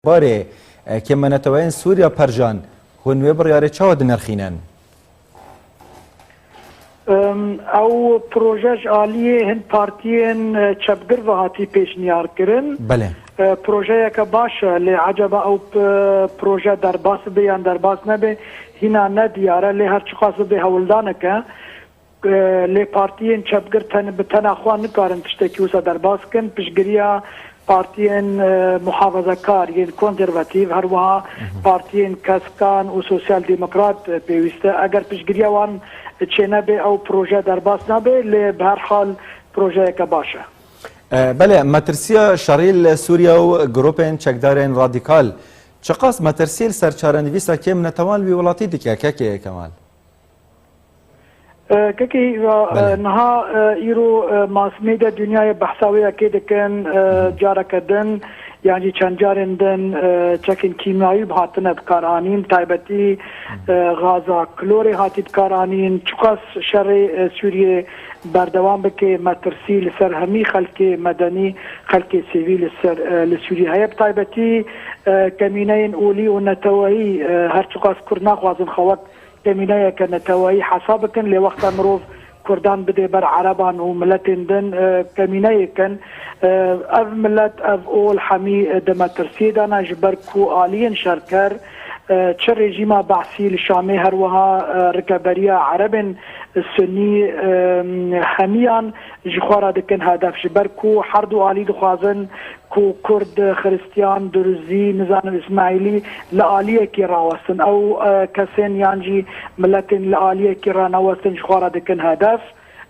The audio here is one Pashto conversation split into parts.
باره که منتوین سوریا پرجان هنوی بریاره چاو دنرخینن؟ او پروژه عالیه هند پارتیین چپگر و هاتی پیش نیار کرن. بله. پروژه که باشه لی عجبه او پروژه در باس بیان در باس نبی هینا ندیاره لی هر چخواست به هولدانه که لی پارتیین چپگر بتنا خواه نکارن تشتکی وسا در باس کن پیشگریا پارتیین محافظه کار یعنی کنزرواتیو هر وها پارتیین کسکان و سوسیال دموکرات پیوسته اگر پیشگریا وان چه نبی او پروژه در باس نبی لی به هر حال پروژه که باشه. بله مترسیا شریل سوریا و گروپین چکدارین رادیکال چقاس مترسیل سرچارنویسا که منتوان بی ولاتی دیگه که کمال؟ كي نها يرو ماس ميديا دنيا بحثاويه كده كان جاركدن يعني كان جارندن تشكين كيميائي بهاتنا بكارانين تايبتي غازا كلوري هاتي بكارانين تشخص شر سوريا بردوام بكي مترسي لسر همي خلق مدني خلق سيفيل لسوريا هي بتايبتي كمينين اولي ونتوهي هر تشخص كرنا غازن خوات كمينايا كنتوائي حسابكن لوقت مروف كردان بدي بر عربان وملتين دن كمينايا كان اف ملت اف اول حمي دمترسي دانا جبركو آليين شركر تشر ريجيما بعثي الشامي هروها ركبريا عرب السني حميان جخورا دكن هدف جبركو حردو آلي دخوازن كو كرد خريستيان درزي نظام الإسماعيلي لآلية كي راوستن أو كسين يانجي ملتين لآلية كي راوستن جخورا دكن هدف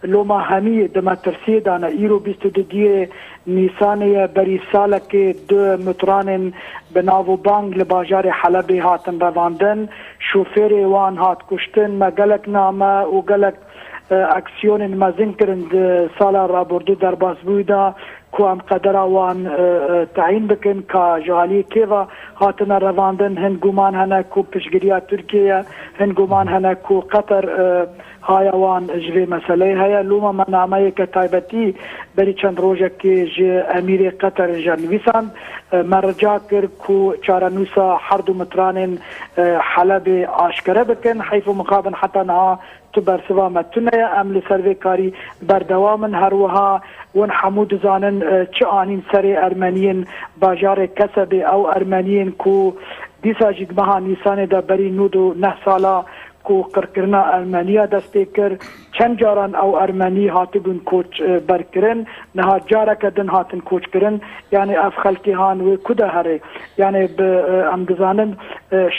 لوما همي دمترسي دانا ايرو 22 نيسانية بري سالة كي دو مترانن بناوو بانگ لباجار حلبي هاتن رواندن شوفيري وان هات كشتن ما قلق نامه و قلق اكسيون ما زنكرن سالا رابردو در باس بويدا كو ام قدرا وان تعين بكن كجالي كيفا هاتنا رواندن هن گومان هنا كو پشگريا تركيا هن گومان هنا كو قطر هاي وان جري مسألة هيا لوما منامه كتايبتي بري چند روجه كي جي امير قطر جانويسان مرجع كر كو چارنوسا حردو مترانن حلب آشكره بكن حيث مقابن حتى نها تبر سوا متنه ام لسروي كاري بردوامن هروها ون حمود زانن چه آنین سر ارمنیین باجار کسب او ارمنیین کو دیسا جدمها نیسان دا بری نودو نه سالا کو قرقرنا ارمنیا دسته کر چند جاران او ارمنی هاتبون کوچ برکرن نها جارا کدن هاتن کوچ کرن یعنی اف خلقی هان و کده هره یعنی امگزانن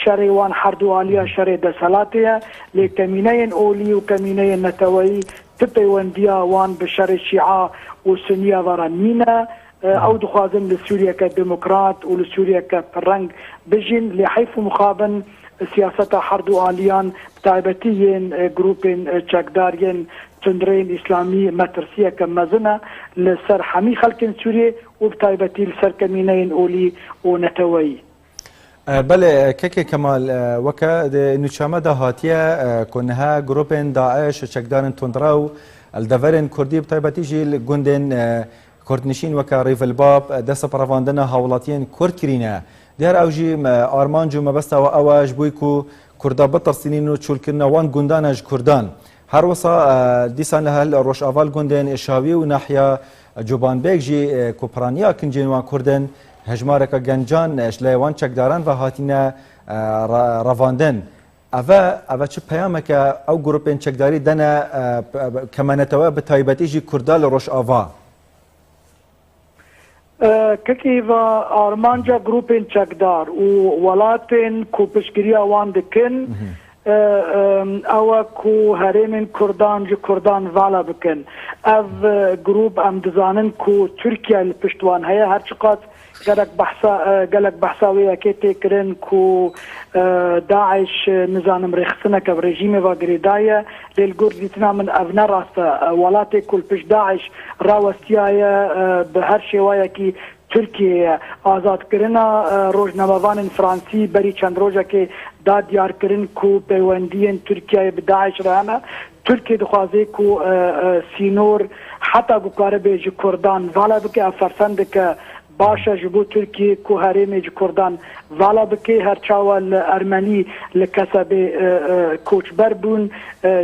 شر وان حردو آلیا شر دسالاتیه لی کمینین اولی و کمینین نتوایی تبيونديا وان بشر الشيعة وسنية ورانينا او دخوازن لسوريا كديمقراط ولسوريا كفرنج بجن لحيث مخابن سياسة حردو آليان تايبتيين جروبين تشاكدارين تندرين اسلامي مترسية كمزنة لسر حمي خلق سوريا وبتايبتي لسر كمينين اولي ونتوي. بله كيكي كمال وكا نشامه ده هاتيه كونها جروبين داعش چكدارن تندراو الدفرن كردي بطيبتي جيل گوندن كردنشين وكا ريف الباب دست براواندنا هاولاتين كرد كرينا دير اوجي آرمان جو مبستا و اواج بويكو كردا بطر سنين و چولكرنا وان گوندانج كردان هر وصا ديسان لهل روش اول گوندن اشاوي و ناحية جوبان بيك جي كوبرانيا كنجين وان كردن هجمارك گنجان اشلایوان چکداران و هاتینا رواندن اوه چه پیامک او گروپین چکداری دنا کمانتوا به تایبتیجی کردال روش آوا كي ارمانجا جروبين چکدار و ولاتن کو پشگریا وان دکن او کو هرمن کردان جو کردان والا بکن اف جروب ام دزانن کو ترکیه الپشتوان هيا هر چقات قالك بحثاوية كي تكرن كو داعش نظام رخصنا كرجيم وغريدايا للجورديتنا من ابنا راستا ولاتي كل بش داعش راوستيايا بهر شوايا كي تركيا آزاد کرنا روزنامه‌وان فرانسی بری چند روزه که داد دیار کرن کو پیوندین ترکیه به داعش رهنا ترکیه دخوازه کو سینور حتی بکاره به کردان والا بکه افرسند که باشە ji bo Tirkiye ku herêmê ji Kurdan vala bike her çawa li Ermenî li kesebê koçber bûn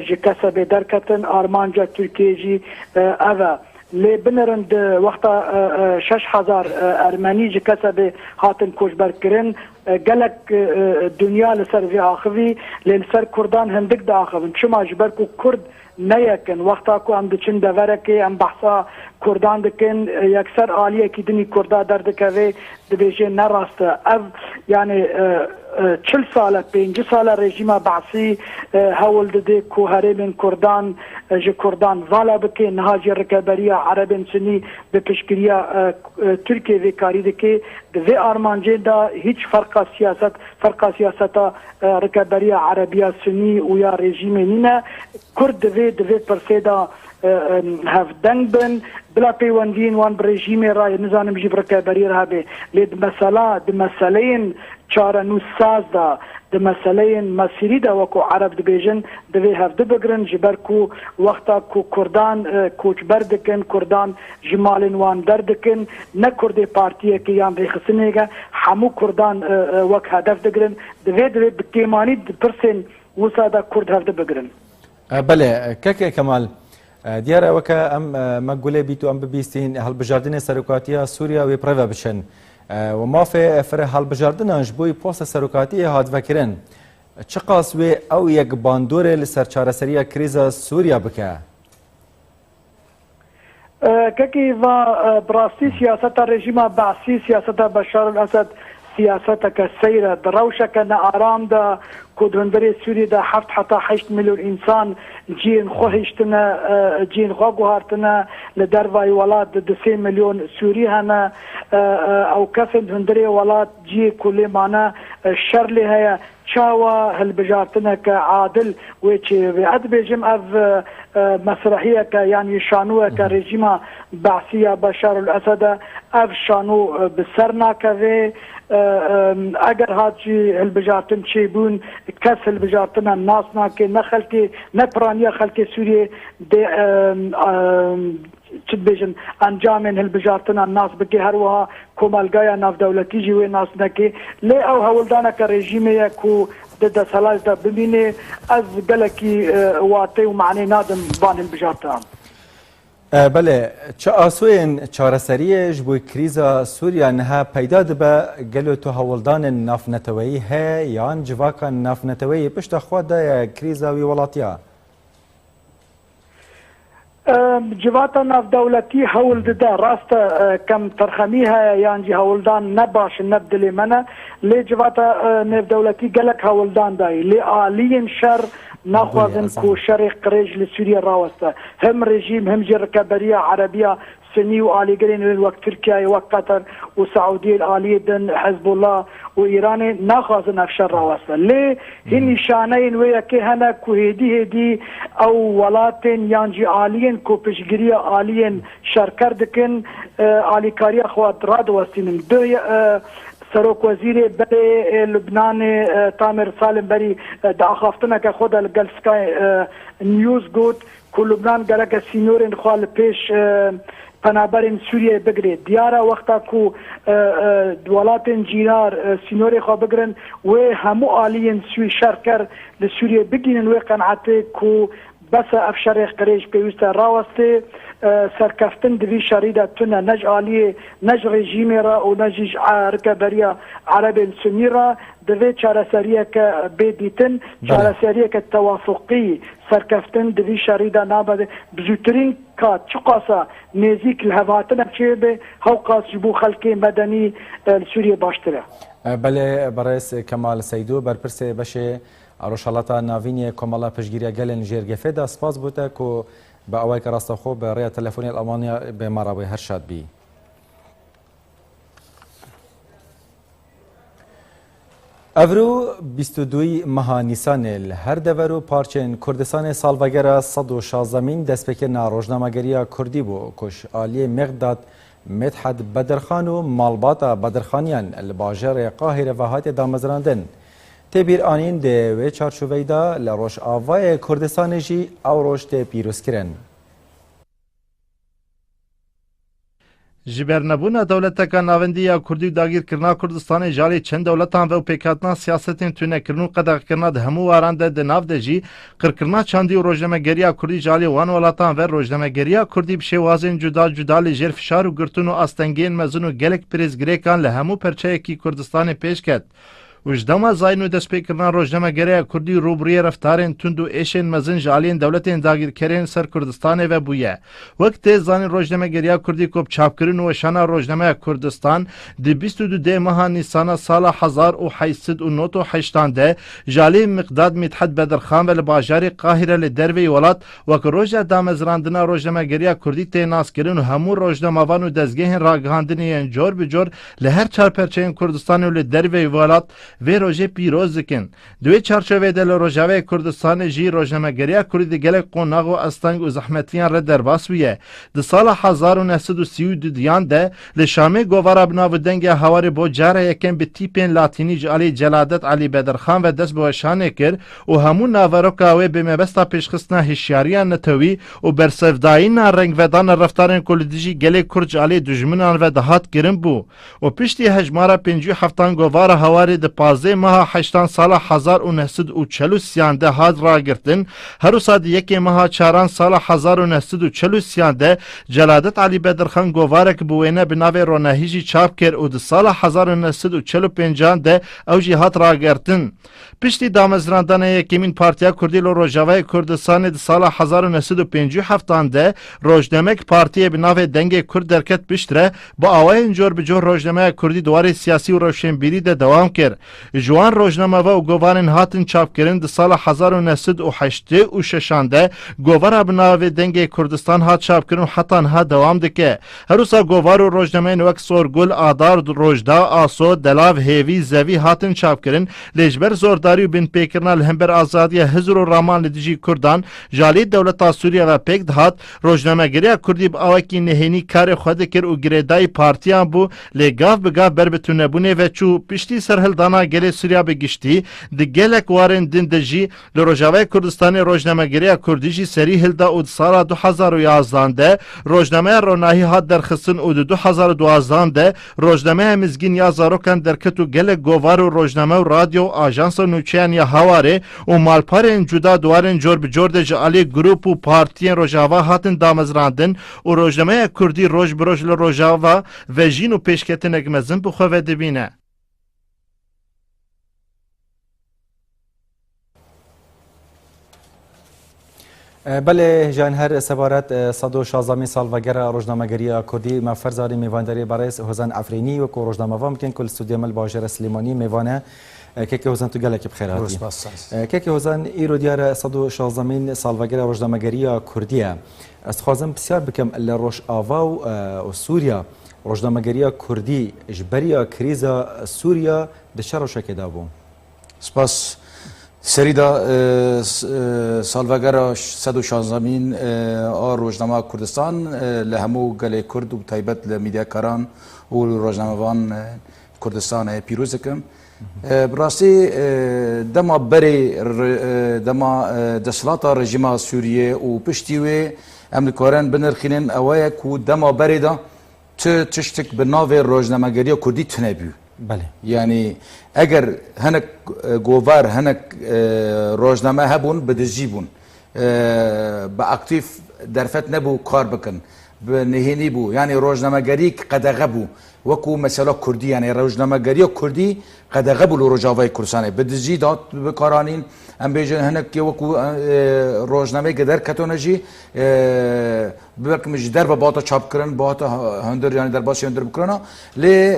ji kesebê derketin armanca Tirkiye jî ev e lê binirin di wexta 6000 Ermenî ji kesebê hatin koçberkirin gelek dünya li ser vê axivî lê li ser Kurdan hindik diaxivin çima ji ber ku Kurd neyekin wexta ku em diçin deverekê em behsa Kurdan dikin yekser aliyekî dinî Kurda derdikeve dibêje nerast e ev yani 40 sale 5 sale rejima Baasî hewl dide ku herêmên Kurdan ji Kurdan vala bike niha jî rikeberiya Erebên Sunî bi piştgiriya Tirkiye vêkarî dike di vê armancê da hiç ferqa siyaseta rikeberiya Erebiya Sunî û ya rejîmê nîne Kurd divê pirsê da hevdeng bin bila peywendiyên wan bi rejîmê ra nizanim jî bi rikeberî re hebe lê di meseleyên çarenûsaz da di meseleyên mesîrî de wekû Ereb dibêjin divê hevdi bigirin ji ber ku wexta ku Kurdan koçber dikin Kurdan ji malên wan derdikin ne Kurdê partiyekê yan rêxistinê hemû Kurdan wek hedef digirin divê bi kêmanî di pirsên wisa da Kurd hevdi bigirin. Belê Keke Kemal دیار وکه ام مگوله بیتو ام ببیستین هلبجاردن سرکاتیا سوریا و پروا بشن و مافه فر هلبجاردن جبوی پوست سرکاتی هاد وکرن چقاس و او یک باندور لسرچارسریه کریزا سوریا بکه كي براسي سياسة رژیم بعثي سياسة بشار الأسد سياسة كسيرة دروشة كنا آرام دا كود هندري سوري دا حتى 8 مليون إنسان جين خوهشتنا جين خوغوهارتنا لدرواي ولاد 2 مليون سوري هنا أو كفن هندري ولاد جي كل معنا الشر اللي هي شاوى هالبجارتنا كعادل ويتشي بعد بيجم أف مسرحية يعني شانوه كرجيمة بعثية بشار الأسد أف شانو بسرنا كذي اگر هاتشي هالبجارتن شيبون كس هالبجارتنا الناسنا كي نخلكي نبرانيا خلكي سوريا دي تبيجن انجامن هالبجارتنا الناس بكي هروها كومالغايا ناف دولتي جوي ناس نكي لي او هولدانا كرجيمه كو ضد سلاج دا ببيني از قالكي واتي ومعني نادم بان هالبجارتنا بله چه آسوین چارەسەریە ji بۆ کریزا سووریا niha peyda dibe gelo tu hewldanên navneteweyî heye yan civaka navneteweyî pişta xwe daye krîza wî welatiya جواتا ناف دولتي هول ددا راست كم ترخميها يعني هولدان نباش نبدلي منا لي جواتا ناف دولتي قالك هولدان داي لي آليين شر ناخذن كو شر قريج لسوريا راوستا هم رجيم هم جركبريه عربيه سني وآلي قرين وقت تركيا وقت قطر وسعودية الآلية دن حزب الله وإيران ناخذن أفشر راوستا ليه هني شانين وياكي هنا كو هدي أو ولاتين يانجي آليين كو بشجرية آليين شركردكن آلي كاريا خوات راد وستين دو سروک وزیر بری لبنان تامر سالم بری دا خافتنا که خود الگل سکای نیوز گوت که لبنان گلک سینورین خوال پیش پنابرین سوریه بگره دیاره وقتا که دولاتین جیرار سینوری خواه بگرن و همو آلین سوی شرکر لسوریه بگینن و قنعته که بس افشار قریش پیوسته راوسته سرکفتن دوی شریده تونه نج آلیه نج رژیمی را و نج رکبریه عرب سنی را دوی چارەسەریە که بیدیتن چارەسەریە که توافقی سرکفتن دوی شریده نابده بزوترین که چقاسا نزیک الهواتن بچه به هوقاس جبو خلق مدنی سوریه باشتره بله برایس کمال سیدو برپرسه بشه روشالتا ناوینی کمالا پشگیری گلن جرگفه دا سپاس بوده که با اوای که راست خوب به ریا تلفنی الالمانیا به مرابی هر شاد بی افرو 22 ماه نیسان هر دورو پارچن کردستان سالوگرا 116 دستپکر روزنامه‌گری کردی بو کش عالی مقداد مدحت بدرخان و مالباتا بدرخانیان الباجر قاهره و هات دامزراندن تبیر آنین ده و چارچوبیدا لروش آوای کردستان جی او روش ده پیروز کرن جبرنبونا دولتکا ناوندیا کردی و داگیرکرنا کردستان جالی چند دولتان و پیکاتنا سیاستین تونه کرنو قدغ کرنا ده همو واران ده ناو ده جی کرکرنا چاندی و روزنامه‌گریya کردی جالی وان ولاتان و روزنامه‌گریya کردی بشوازین جدا جدا لجر فشار و گرتون و استنگین مزن و گلک پریزگریکان لهمو پرچه کی کردستان پیش کد وجدما زاین و دست پیکرنا روزنامه‌گریya کردی روبروی رفتارین تند و ایشین مزن جالین دولتین داگیرکرین سر کردستان و بویه وقت زان روزنامه‌گریya کردی کوب چاپکرین و شانا روزنامه کردستان دی 22 ماه نیسان سال 1889 ده جالی مقداد متحد بدرخان و باجاری قاهره لدروی ولات وک روزا دامزراندنا روزنامه‌گریya کردی تیناس کرین و همو روزنامه‌وان و دزگهن راگهاندنین جور بجور لهر چار پرچین کردستان و لدروی ولات و روژه پیروز کن دوی چارچوبه دل روژاوه کردستان جی روزنامه‌گریya کردی گلک قوناغ و استنگ و زحمتیان را درباس ویه ده سال 1932 دیان ده لشامه گوارا بناو دنگ هواری بو جاره یکن به تیپین لاتینی جالی جلادت علی بدرخان و دست بوشانه کر و همون ناوروکاوه به مبستا پیشخستنا هشیاریان نتوی و برسفداین رنگ ودان رفتارن کلدیجی گلک کرج علی دجمنان و دهات کرن بو و پشتی هجمارا 57 گوارا هواری ده 15 ماه 8 سال 1940 ده هاد را گرتن هر ساد یک ماه 4 سال 1940 ده جلادت علی بدرخان گوارک بوینه بناوی روناهیجی چاپ کر و ده سال 1945 ده اوجی هات را گرتن پشتی دامزراندن یکمین پارتیا کردی لو روجاوای کردستان ده سال 1957 ده روزنامه پارتی بناوی دنگ کرد درکت بشتره با آوای جور بجور روزنامه کردی دوار سیاسی و روشنبیری ده دوام کرد جوان روزنامه و گوارن هاتن چاپ کردن ده سال 1986 ده گوار بناوی دنگ کردستان هات چاپ کردن حتی ها دوام دکه هر روزا گوار و روزنامه نوک سورگل آدار روجدا آسو دلاو هیوی زوی هاتن چاپ کردن لجبر زورداری و بین پیکرنا لهمبر آزادی هزر و رامان لدیجی کردان جالی دولتا سوریه و پیک دهات روزنامه‌گریya کردی با آوکی نهینی کار خود کر و گریدای پارتیان بو لگاف بگاف بر بتونه بونه و چو پشتی سرهل دانا گلی سوریا بگشتی ده گلک وارن دین دجی لروجاوای کردستان روزنامه‌گریya کردیجی سری هلدا و سال 2011 ده روزنامه روناهی هات درخستن و 2012 ده روزنامه مزگین یا زاروکان درکت و گلک گوار و روزنامه و رادیو آژانس نوچیان یا هواره و مالپارن جدا دوارن جور بجور ده جالی گروپ و پارتین روجاوا هاتن دامزراندن و روزنامه کردی روز بروز لروجاوا و جین و پیشکتن اگمزن بخواه دبینه بله جان هر سفارت 116 سالوگر روزنامه‌گریya کردی ما فرزاری میوانداری برای حسین عفرینی و کو روزنامه وام کن کل استودیو مل باجر سلیمانی میوانه که حسین تو گلک بخیر هاتی که حسین ایرو دیار 116 سالوگر روزنامه‌گریya کردیه است خوازم بسیار بکم لروش آوا و سوریا روزنامه‌گریya کردی جبریا کریزا سوریا دشارو شکیدا بو سپاس سریدا سالوگر 116 روزنامه کردستان لهمو گله کرد و تایبت لمیدیا کاران و روزنامه‌وان کردستان پیروز کم براستی دما بری دما دسلات رژیم سوریه و پشتیوی امریکایان بنرخینن اوای کو دما بری دا تشتک به ناو روزنامه‌گریya کردی تنبیو بله یعنی اگر هنک گوار هنک روزنامه هبون بدزی بون با اکتیف درفت نبو کار بکن به نهینی بو یعنی روزنامه‌گری قدغه بو وکو مثلا کردی یعنی روزنامه‌گریya کردی قدغه بو روجاوای کردستان بدزی داد بکارانین ام بیجن هنک وکو روزنامه گدر کتونجی ببرکمش در با باتا چاپ کردن باتا هندر یعنی در باسی هندر بکرنا لی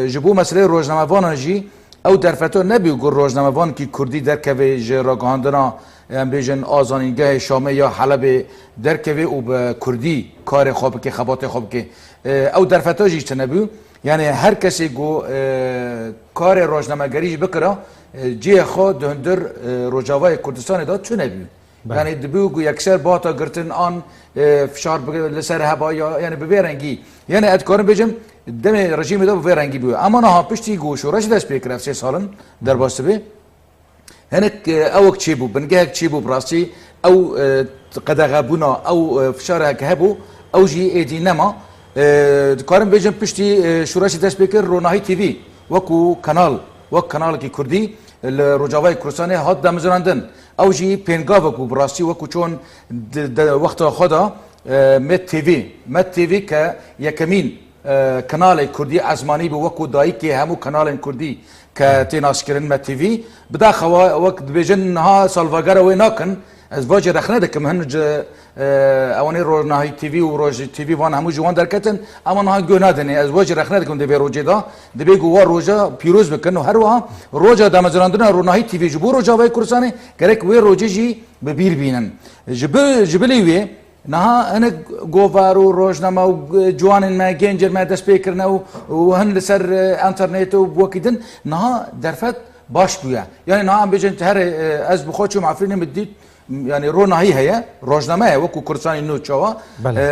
جبو مسئله روزنامه وانجی او درفتو نبیو گر روزنامه وان کی کردی در کوی جراگاندنا ام بیجن آزانینگاه شامه یا حلب در کوی او به کردی کار خوب که خبات خوب که او درفتو جیش نبیو یعنی هر کسی گو کار روزنامه‌گریش بکره جی خود هندر روجاوای کردستان داد چون نبیو یعنی دبیو گو یکسر باتا گرتن آن فشار لسر هوا یا یعنی به رنگی یعنی ادکارم بجم دم رژیم دا به رنگی بیو اما نه پشتی گو شورش دست پیکر 3 سالن در باسته به هنک اوک چی بو بنگه چی بو براستی او قدغبونا او فشار هبو او جی ایدی نما دکارم بیجن پشتی شورش دست بکر روناهی تیوی وکو کانال کی کردی روجاوای کردستان هات دمزراندن او جی پنگا وکو براستی وکو چون وقت خدا مت تیوی که یکمین کانال کردی ازمانی به وکو دایی که همو کانال کردی که تیناس کرن مت تیوی بدا خوا وقت بیجن ها سالواگر و ناکن از واجه رخنه دکم هنج اوانی روناهی تیوی و روج تیوی وان همو جوان درکتن اما نها گنادنی از واجه رخنه دکم دبی روجه دا دبی گوار روجا پیروز بکن و هر وها روجا دمزراندن روناهی تیوی جبو روجا وای کردستان گرک وی روجه جی ببیر بینن جبلی وی نها انا گوار و روزنامه و جوان ما گنجر ما دست بکرنا و هن لسر انترنت و بوکیدن نها درفت باش بویا یعنی نها ام بجن هر از بخوچو معفرین مدید يعني روناهي هي روزنامه وكو كردستاني نو تشوا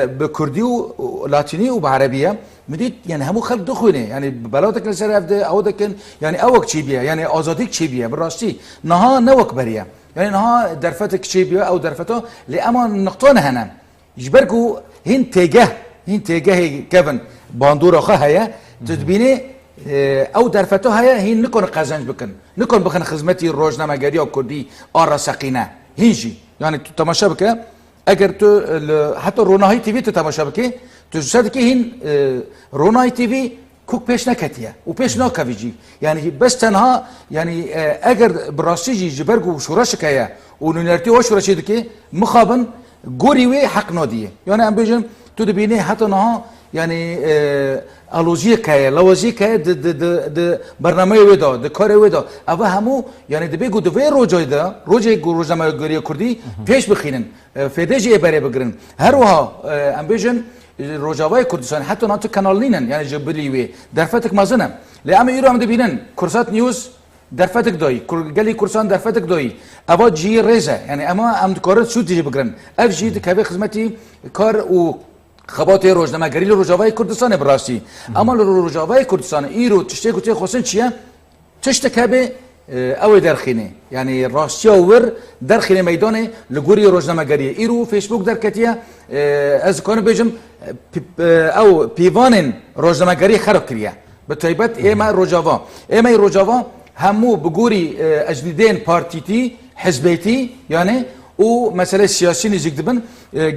بكردي ولاتيني وبعربيه مديت يعني همو خلق دخونه يعني بلاتك لسر افده او دكن يعني اوك تشي بيا يعني ازاديك تشي بيا براستي نها نوك بريا يعني نها درفتك تشي بيا او درفته لاما نقطون هنا يجبركو هين تيجه كيفن باندورا خا هي تدبيني او درفته هي هين نكون قزنج نكون بكن خدمتي روزنامه گري او كردي ار سقينه هيجي يعني تماشا بك اگر تو حتى روناهي تي في تماشا بك تصدق هين روناهي تي في كوك بيش نكتيه وبيش ناكفيجي يعني بس تنها يعني اگر براسيجي جبرجو شورشكايا ونرتي وشورشي دكي مخابن غوريوي حق ناديه يعني ام بيجن تو دبيني حتى نها يعني الوزيه كاي لوزيه كاي د برنامه ودا د کار ودا اوا همو يعني د بيگو د وی روجای دا روجي روزنامه گري کردي پیش بخينن فدجي بره بگرن هر وها ام بيجن روجاوای کردستان حتى ناتو کانالینن يعني جبري وي درفتك مازنه لام يرو ام دبينن كورسات نيوز درفتك داي قالي كورسان درفتك داي اوا جي ريزا يعني اما ام دكارت شو تيجي بگرن اف جي دكابي خدمتي کار و خبات روزنامه گری روجاوای کردستان براستی اما روجاوای کردستان ایرو تشتی گوتی خوسن چیه تشتکه او درخینه یعنی راستی اور درخینه میدان لگوری روزنامه گری ایرو فیسبوک درکتیه از کانو بجم او پیوانن روزنامه گری خراب کریه به طیبت ایما روجاوا همو بگوری اجدیدین پارتیتی حزبیتی یعنی و مسئله سیاسی نزدیک دبن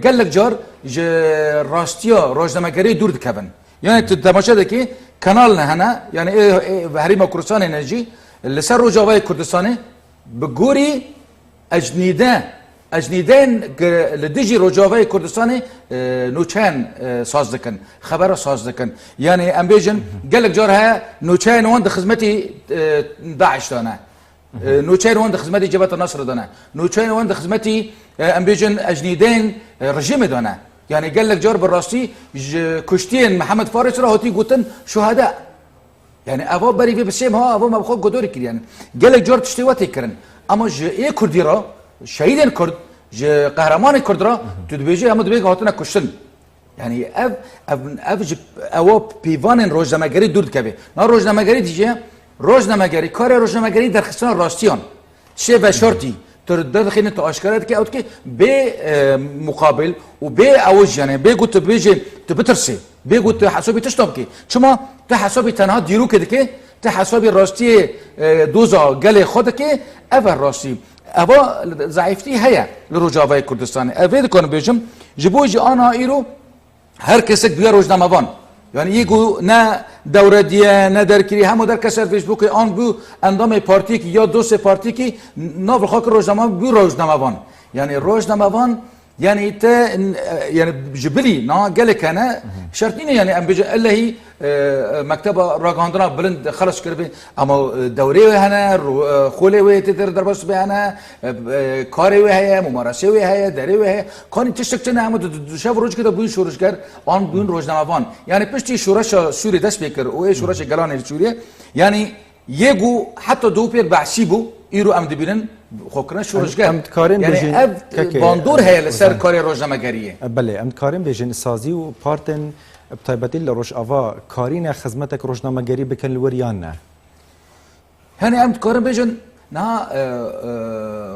گلک جار راستیا روزنامه‌گری دور دکبن یعنی تماشا دکی کانال نه هنا یعنی هریما کردستان انرژی لسر روجاوای کردستان بگوری اجنیدن لدیجی روجاوای کردستان نوچان ساز دکن خبر ساز دکن یعنی ام بیجن گلک جار ها نوچان وند خدمتی داعش دانه نوچاين وند خدمتي جبهة النصر دنا نوچاين وند خدمتي امبيجن اجنيدين رجيم دنا يعني قال لك جار بالراستي كشتين محمد فارس راهوتي قوتن شهداء يعني ابو بري في بسيم ها ابو ما بخو قدوري يعني قال لك جار تشتيواتي كرن اما ايه كردي را شهيدين كرد قهرمان كرد را تدبيجي هم دبيج هاتنا كشتن يعني او بيفان روزنامه‌گری دور كبي نا روزنامه‌گری دیگه روزنامه‌گری کار روزنامه‌گری در خصوص راستیان چه و شرطی تر داخل تو اشکالات که اوت که به مقابل و به اوج يعني به گوت بيجي تبترسي به گوت حسابي تشتاب که شما ته حسابي تنها دیرو که که ته حسابي راستی دوزا گله خود که اول راستی اوا ضعیفتی هيا لروجاوای کردستان اوید کنم بيجم جبوج انا ایرو هر کسی بیا روزنامه‌وان يعني يجو نا دورة ديا نا دركري همو در كسر فيسبوك آن بو اندام پارتيك يا دوست پارتيكي ناف خاك روزنامه بو روزنامه‌وان يعني روزنامه‌وان يعني تا يعني جبلي نا قالك انا شرطين يعني ام بيجي الا هي مكتبه راغاندرا بلند خلص كربي اما دوري هنا خولي وي تدر دربس بهنا كاري وي هي ممارسه وي هي دري وي هي كان تشتكنا هم شاف روج كده بو شورشگر آن بون روزنامه‌وان يعني پشتي شورش سوري دست بكر او شورش گلان سوريا يعني يجو حتى دو بير بحسيبو ايرو ام دبينن خوكنا شورشگر يعني اب باندور هي لسر كاري روزنامه‌گريه بله ام کاریم بیجن سازی و پارتن بطيبتي لروش افا كارين خدمتك روزنامه‌گری بكن الوريان نه هني ام كارين بيجن نا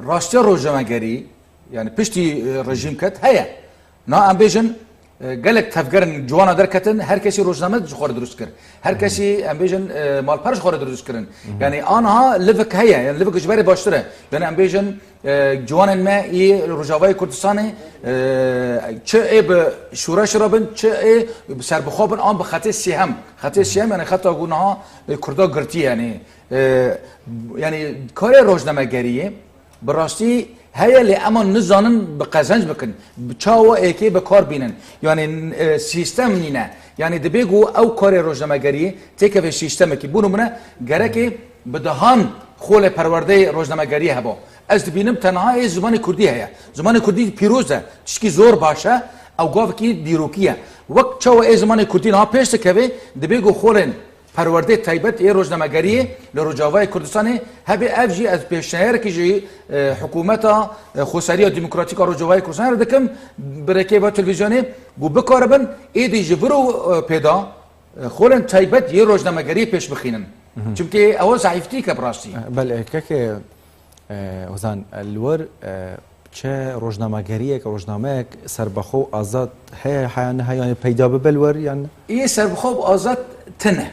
راستي روزنامه‌گری يعني پشتي رژیم کت هيا نا ام بيجن گلک تفکرن جوانا درکتن هر کسی روزنامه خور درست کرد هر کسی ام بیژن مال پرش خور درست کردن یعنی آنها لفک هیا یعنی لفک جبری باشتره یعنی ام بیژن جوان ما ای روجاوای کردستان چه ای به شورای شرابن چه ای سر بخوابن آن به خط سیهم یعنی خط آگونها کردا گرتی یعنی کار روزنامه گریه براستی هيا اللي اما نزانن بقزنج بكن بچاو ايكي بكار بينن يعني سيستم نينا يعني دبيغو او كاري روزنامه‌گری تيكه في سيستم كي بونو منا گركي بدهان خول پرورده روزنامه‌گری هبا از دبينم تنها زمان كردي هيا زمان كردي پیروزه تشكي زور باشه او گاو كي ديروكيه وقت چاو ای زمان كردي ها پشت كوي دبيغو خولن پرورده تایبت ای روزنامه‌گری لروجاوای کردستان هبی افجی از پیشنهاد کی جی حکومت خسری و دموکراتیک روجاوای کردستان دکم برکه با تلویزیونی بو بکاربن ای دی جبرو پیدا خولن تایبت ای روزنامه‌گری پیش بخینن چونکه اول ضعیفتی که براستی بله که وزن الور چه روزنامه‌گری که روزنامه سربخو آزاد هی یعنی پیدا ببلور یعنی ای سربخو آزاد تنه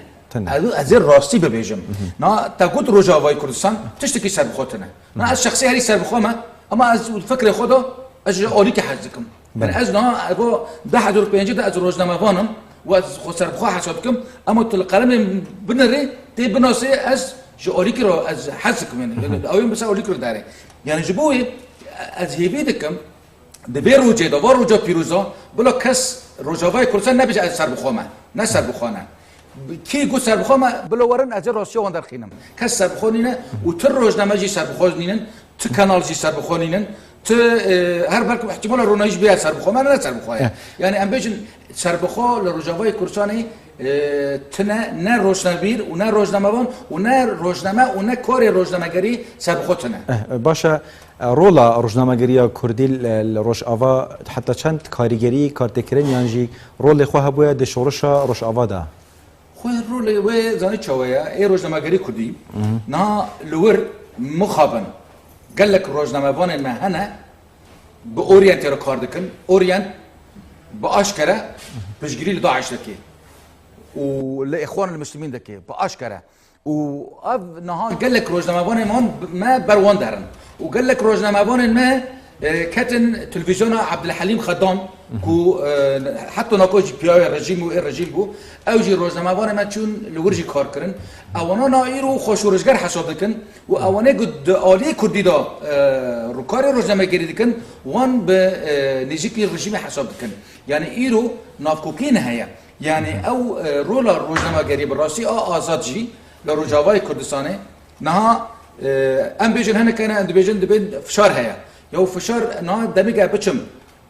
از راستی ببیجم نه تقول روجاوای کردستان تشتکی سربخوتنه نه از شخصی هری سربخوامه اما از فکر خدا از عالی که حزکم من از نه ابو 10 ده از روزنامه وانم و از خود سربخو حسابکم اما القلم بنره تی بناسه از عالی که از حزکم یعنی اویم بس عالی که داره یعنی جبوی از هیویدکم دبیر روجه دوار روجا پیروزا بلا کس روجاوای کردستان نبیج از سربخوامه نه سربخوانه کی گو سربخوام بلورن از راستی وان در خینم کس سربخونینه و تر روزنامه جی سربخونینن تو کانال جی سربخونینن تو هر بلکه احتمال رونایش بیا سربخوام نه سربخواه یعنی ام بیشن سربخو لروجاوای کردستانی نه روزنامه‌بیر و نه روزنامه‌وان و نه روزنامه و نه کار روزنامه‌گری سربخوتنه باشه رولا روزنامه‌گری کردی لروش آوا حتی چند کارگری کارتکرین یعنی رول خواه بوده دشورش روش آوا ده خوی رول و زنی چویا ای روزنامه‌گری کردی نه لور مخابن قال لك روزنامه‌وان ما هنا بأورينت رو کار دکن اورينت باشکره بشگیری لداعش دکی و لإخوان المسلمين دکی باشکره و اف نها قال لك روزنامه‌وان ما بروان دارن وقال لك روزنامه‌وان ما كاتن تلفزيون عبد الحليم خدام كو حتى ناكوج بياي رژیم و رژیم بو اوجي روزنامه‌وان ما چون لورجي کار کرن اوانا نایرو خوشورشگر حساب دکن و اوانا گد عالی کردی دا رو کار روزنامه‌گری دکن وان به نزیکی رژیم حساب دکن یعنی ایرو نافکوکین هيا يعني او رولا روزنامه‌گری براسي آزاد جي لروجاوای کردستانه نها ام بیژن هنه کنه ام بیژن دبن فشار هيا يو فشار نه دمیگه بچم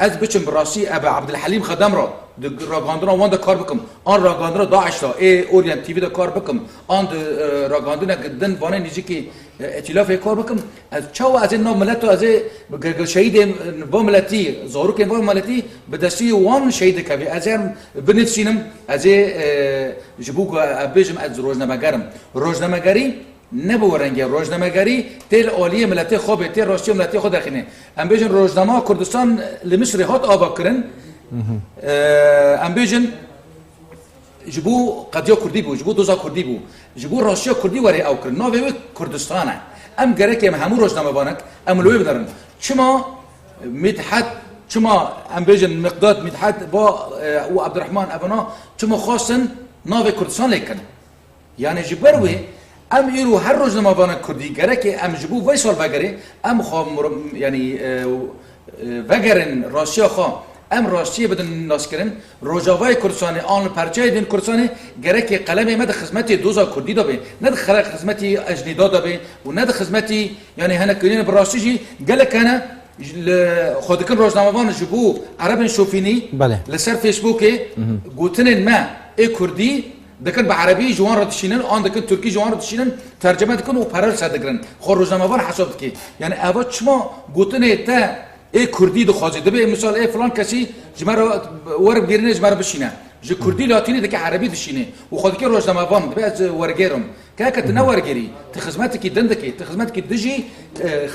از بچم براسي ابا عبد الحليم خدام را راگاندنا وان دا کار بکم آن راگاندنا داعش دا ای اورينت تي في دا کار بکم آن راگاندنا گدن وانه نيجي کی ائتلاف کار بکم از چاو از نو ملت از شهید با ملتی زارو که با ملتی بدستی وان شهید کبی از بنت سینم از جبوک ابجم از روزنامه‌گری نبورنگه روزنامه‌گری تل عالی ملت خوب تل راستی ملت خود داخله ام بیژن روزنامه کردستان لمصر هات آبا کرن ام بیژن جبو قضیه کردی بو جبو دوزا کردی بو جبو راستی کردی وری او کرن نو به کردستانه ام گره که همو روزنامه بانک ام لوی بدرن چما مدحت چما ام بیژن مقداد مدحت با و عبدالرحمن ابنا چما خاصن نو کردستان لیکن یعنی جبروی ام ایرو هر روزنامه بانه کردی گره که ام جبو وی سال وگره ام خواه یعنی وگرن راستی خواه ام راستی بدن ناس کرن روجاوای کردستانی آن پرچه دین کردستانی گره که قلم مد خدمتی دوزا کردی دابه ند خدمتی اجنیدا دابه و ند خدمتی یعنی هنه کنین براستی جی گله کنه خودکن روزنامه بانه جبو عرب شوفینی لسر فیسبوک گوتن ما ای کردی دکن به عربی جوان را تشینن آن دکن ترکی جوان را تشینن ترجمه دکن و پرال صدقرن خور روزنامه‌وان حساب دکی یعنی اول چما گوتنه تا ای کردی دو خوازی دبی مثال ای فلان کسی جمره ورق گیرنه جمره بشینه ji Kurdî latînî dike Erebî dişîne û xwe dike rojnamevan dibe ez wergerim keke tu newergerî tu xizmetekî din dikî tu xizmetekî dijî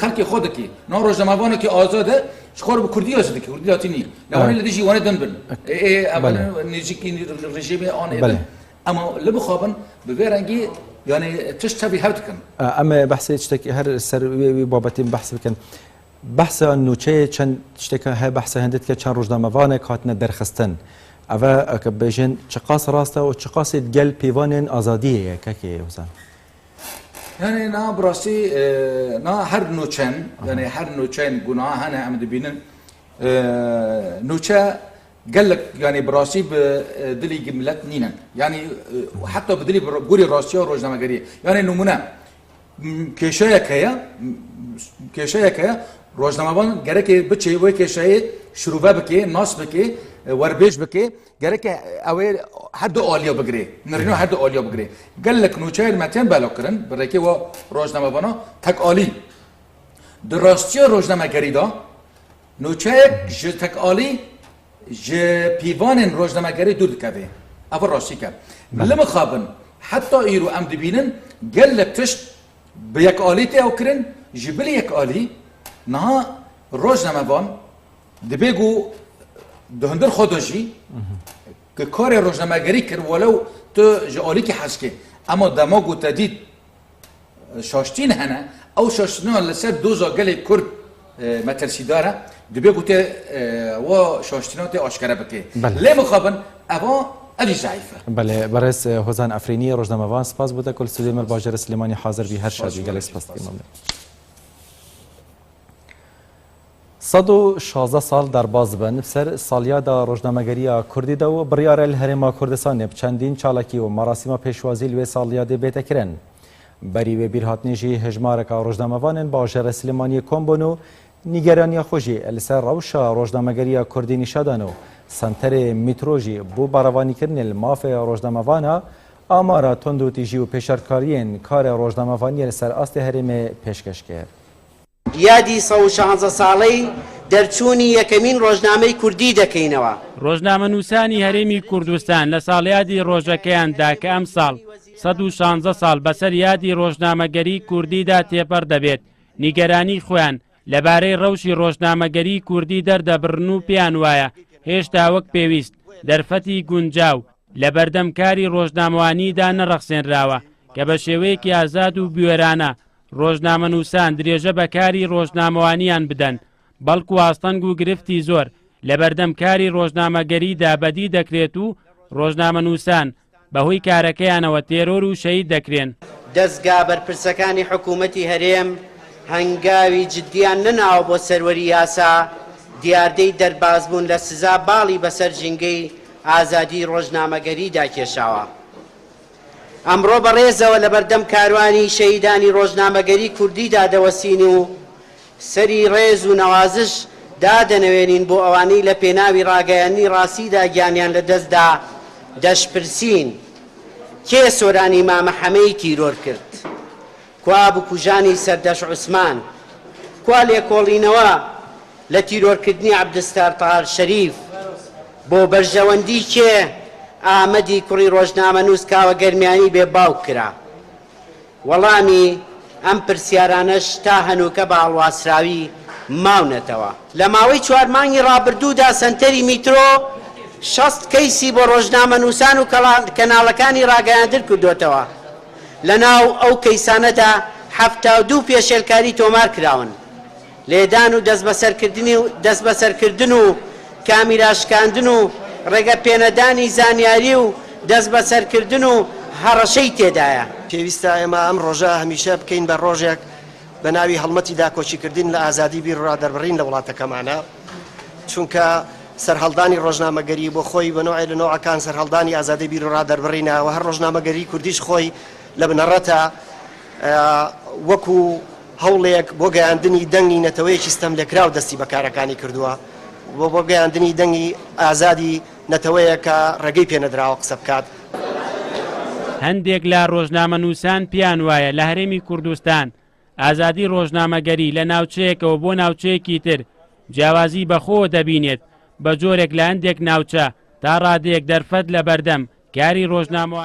xelkê xwe dikî na rojnamevanekî azad e ji xwe bi Kurdî yazı dike Kurdî latînî yawanî li dijî wane din bin nêzîkî rejimê anê bin ama li bixwabin bi vê rengî yani tişt tevî hev dikin ئەمە بەحسێ شتێکی هەر سەر وێ بابەتین بەحس بکەن بەحسە نوچەیە چەند شتێکە هەیە بەحسە هەندێک کە چەند ڕۆژنامەوانێک هاتنە دەرخستن ئەوە کە بێژن چ قاس ڕاستە و چ قاسێت گەل پەیوانên ئازادیەیە کەکێ وزان yani na birastî na her nûçen yani her nûçen gunaha hene em dibînin nûçe gelek yani birastî bi dilî millet nînin yani heta bi dilî gurî rastiya rojnamegeriyê yani numune kêşeyek heye rojnamevan gerekê biçê wê kêşeyê şirûve bike nas bike werbêj bike gereke ew ê her du aliya bigirê nirîna her du aliya bigirê gelek nûçeyên me tên belav kirin bi rekê we rojnamevana tek alî di rastiya rojnamegerî da nûçeyek ji tek alî ji pîvanên rojnamegerî dûr dikeve ev rastî ke li mixabin heta îro em dibînin gelek tişt bi yek alî tê ew kirin ji bilî yek alî niha rojnamevan dibe got di hundir xwe de jî ki karê rojnamegerî kir welew tu ji alîkî hezkê ama dema got te dît şaştîn hene ew şaştînan li ser doza gelê Kurd metersîdar e dibe got tê we şaştînan tê aşkere bike lê mixabin eva evî zayîfe بله برس هوزان افرینی روزنامه‌وان سپاس بوده کل استودیو مل باجر سلیمانی حاضر بی هر شادی گله سپاس دیم 116 سال در باز بن سر سالیادا روزنامه‌گری کردی دو بریار الهرم کردستان چندین چالکی و مراسم پیشوازی لوی سالیاد بیتکرن بری و بیرهاتنیجی هجمارک روزنامه‌وان باجر سلیمانی کومبونو نیگرانی خوشی السر روشا روزنامه‌گری کردی نشادانو سنتر میتروجی بو باروانی کردن الماف روزنامه‌وان آمارا تندو تیجی و پیشرکارین کار روزنامه‌وانی السر است هرم پیشکش کرد یادی 116 ساڵەی دەرچوونی یەکەمین ڕۆژنامەی کوردی دەکەینەوە. ڕۆژنامەنووسانی هەرێمی کوردستان لە ساڵیادی ڕۆژەکەیاندا کە ئەم ساڵ 116 ساڵ بەسەر یادی ڕۆژنامەگەری کوردیدا تێپەر دەبێت. نیگەرانی خۆیان لەبارەی ڕەوشی ڕۆژنامەگەری کوردی دەردەبڕن و پێیان وایە هێشتا وەک پێویست دەرفەتی گونجاو لە بەردەمکاری ڕۆژنامەوانیدا نەڕەخسێنراوە کە بە شێوەیەکی ئازاد و بوێرانە ڕۆژنامەنووسان درێژە بەکاری ڕۆژنامەوانیان بدەن بەڵکو ئاستەنگ و گرفتی زۆر لە بەردەمکاری ڕۆژنامەگەریدا بەدی دەکرێت و ڕۆژنامەنووسان بەهۆی کارەکەیانەوە تێرۆر و شەهید دەکرێن. دەستگا بەرپرسەکانی حکوومەتی هەرێم هەنگاوی جددیان نەناوە بۆ سەروەری یاسا دیاردەی دەربازبوون لە سزا باڵی بەسەر ژینگەی ئازادی ڕۆژنامەگەریدا کێشاوە. ئەمڕۆ بەڕێزەوە لە بەردەم کاروانی شەهیدانی ڕۆژنامەگەری کوردیدا دەوەسین و سەری ڕێز و نەوازش دادەنەوێنین بۆ ئەوانەی لە پێناوی ڕاگەیاندنی ڕاستیدا گیانیان لە دەستدا دەشپرسین کێ سۆرانی مامە حەمەی تیرۆر کرد کوا بکوژانی سەردەش عوسمان کوا لێکۆڵینەوە لە تیرۆرکردنی عەبدستار تاهەر شەریف بۆ بەرژەوەندی کێ ئامەدی کوڕی ڕۆژنامەنووس کاوە گەرمیانی بێ باوک کرا. وەڵامی ئەم پرسیارانەش تا هەنووکە بە هەڵواسراوی ماونەتەوە. لە ماوەی 4 مانگی ڕابردوودا سەنتەری میترۆ 60 کەیسی بۆ ڕۆژنامەنووسان و کەناڵەکانی ڕاگەیاندن کردوتەوە. لە ناو ئەو کەیسانەدا 72 پێشێلکاری تۆمار کراون. لێدان و دەست بەسەرکردن و کامیراشکاندن و ڕێگە پێنەدانی زانیاری و دەست بەسەرکردن و هەڕەشەی تێدایە. پێویستە ئێمە ئەم ڕۆژە هەمیشە بکەین بە ڕۆژێک بە ناوی هەڵمەتی داکۆچیکردن لە ئازادی بیر و ڕادەربڕین لە وڵاتەکەمانە چونکە سەرهەڵدانی ڕۆژنامەگەری بۆ خۆی بە نوعی لە نوعەکان سەرهەڵدانی ئازادی بیر و ڕادەربڕینەوە هەر ڕۆژنامەگەری کوردیش خۆی لە بنەڕەتە وەکو هەوڵێک بۆ گەیاندنی دەنگی نەتەوەیەکی ستەملێکراو دەستی بەکارەکانی کردووە بۆ گەیاندنی دەنگی ئازادی نەتەوەیە کە ڕێگەی پێنەدراوە قسە بکات. هەندێک لە ڕۆژنامەنووسان پیان وایە لە هەرێمی کوردستان ئازادی ڕۆژنامەگەری لە ناوچەیەکەوە بۆ ناوچەیەکی تر جیاوازی بەخۆ دەبینێت بە جۆرێک لە هەندێک ناوچە تا ڕادەیەک دەرفەت لە بەردەم کاری ڕۆژنامەوانی